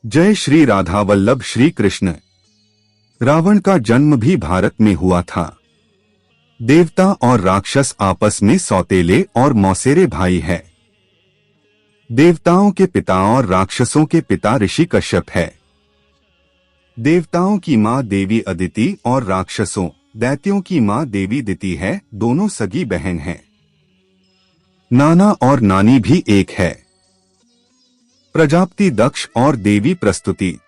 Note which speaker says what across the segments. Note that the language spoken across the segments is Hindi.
Speaker 1: जय श्री राधा वल्लभ श्री कृष्ण। रावण का जन्म भी भारत में हुआ था। देवता और राक्षस आपस में सौतेले और मौसेरे भाई है। देवताओं के पिता और राक्षसों के पिता ऋषि कश्यप है। देवताओं की मां देवी अदिति और राक्षसों दैत्यों की मां देवी दिति है। दोनों सगी बहन हैं। नाना और नानी भी एक है। प्रजापति दक्ष और देवी प्रस्तुति।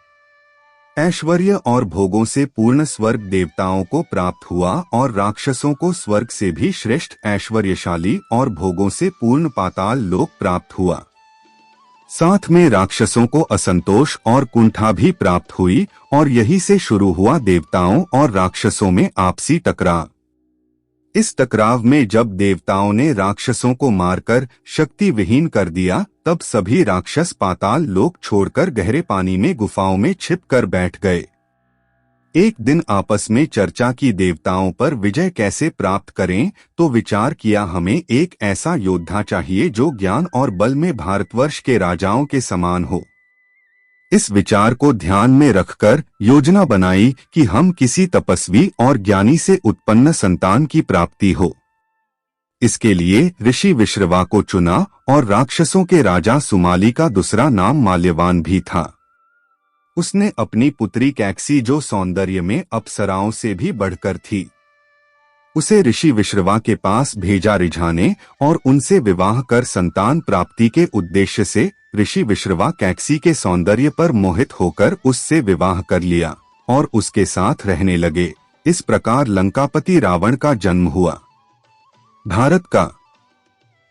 Speaker 1: ऐश्वर्य और भोगों से पूर्ण स्वर्ग देवताओं को प्राप्त हुआ और राक्षसों को स्वर्ग से भी श्रेष्ठ ऐश्वर्यशाली और भोगों से पूर्ण पाताल लोक प्राप्त हुआ। साथ में राक्षसों को असंतोष और कुंठा भी प्राप्त हुई और यही से शुरू हुआ देवताओं और राक्षसों में आपसी टकराव। इस टकराव में जब देवताओं ने राक्षसों को मारकर शक्ति विहीन कर दिया, तब सभी राक्षस पाताल लोक छोड़कर गहरे पानी में गुफाओं में छिप कर बैठ गए। एक दिन आपस में चर्चा की देवताओं पर विजय कैसे प्राप्त करें, तो विचार किया हमें एक ऐसा योद्धा चाहिए जो ज्ञान और बल में भारतवर्ष के राजाओं के समान हो। इस विचार को ध्यान में रखकर योजना बनाई कि हम किसी तपस्वी और ज्ञानी से उत्पन्न संतान की प्राप्ति हो। इसके लिए ऋषि विश्रवा को चुना और राक्षसों के राजा सुमाली का दूसरा नाम माल्यवान भी था। उसने अपनी पुत्री कैकसी, जो सौंदर्य में अप्सराओं से भी बढ़कर थी, उसे ऋषि विश्रवा के पास भेजा रिझाने और उनसे विवाह कर संतान प्राप्ति के उद्देश्य से। ऋषि विश्रवा कैकसी के सौंदर्य पर मोहित होकर उससे विवाह कर लिया और उसके साथ रहने लगे। इस प्रकार लंकापति रावण का जन्म हुआ। भारत का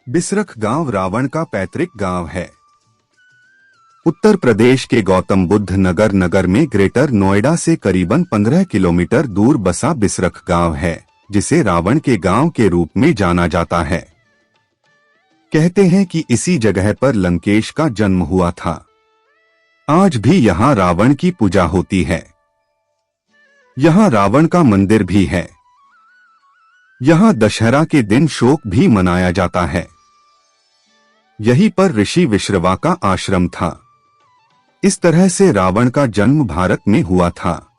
Speaker 1: बिसरख गांव रावण का पैतृक गांव है। उत्तर प्रदेश के गौतम बुद्ध नगर में ग्रेटर नोएडा से करीबन 15 किलोमीटर दूर बसा बिसरख गांव है, जिसे रावण के गांव के रूप में जाना जाता है। कहते हैं कि इसी जगह पर लंकेश का जन्म हुआ था। आज भी यहाँ रावण की पूजा होती है। यहाँ रावण का मंदिर भी है। यहाँ दशहरा के दिन शोक भी मनाया जाता है। यहीं पर ऋषि विश्रवा का आश्रम था। इस तरह से रावण का जन्म भारत में हुआ था।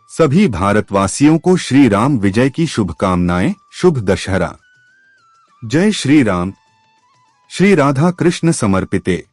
Speaker 1: सभी भारतवासियों को श्री राम विजय की शुभकामनाएं। शुभ दशहरा। जय श्री राम। श्री राधा कृष्ण समर्पिते।